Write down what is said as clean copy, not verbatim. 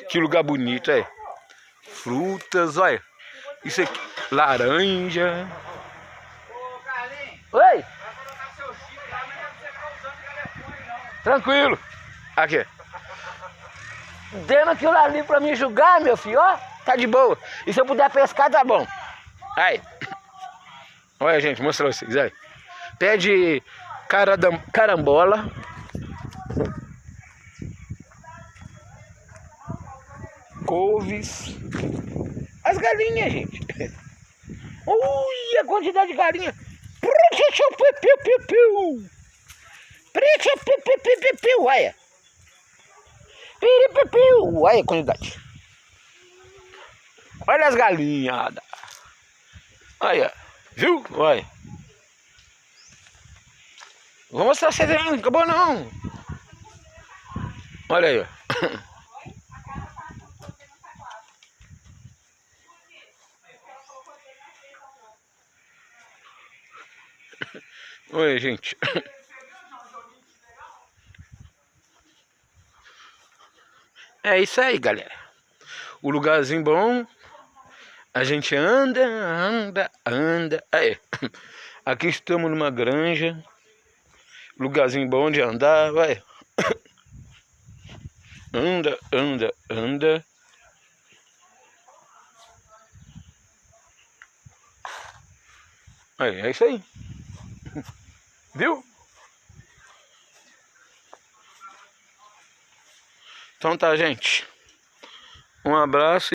Que lugar bonito, é. Frutas, olha. Isso aqui, laranja. Ô, Carlinhos, Oi, vai colocar seu chip lá, mas não é pra você ficar usando telefone, não. tranquilo. Aqui. Dando aquilo ali pra me julgar, meu filho, ó. Tá de boa. E se eu puder pescar, tá bom. Aí. Olha, gente, mostra pra vocês, aí. Pede carambola. Couves. As galinhas, gente. Ui, a quantidade de galinha. Olha. Olha a quantidade. Olha as galinhas. Olha. Viu? Olha. Vou mostrar pra vocês, não acabou não. Olha aí, ó. Oi, gente. É isso aí, galera. O lugarzinho bom. A gente anda. Aí. Aqui estamos numa granja. Lugarzinho bom de andar, vai. Anda. Aí, é isso aí. Viu? Então tá, gente. Um abraço.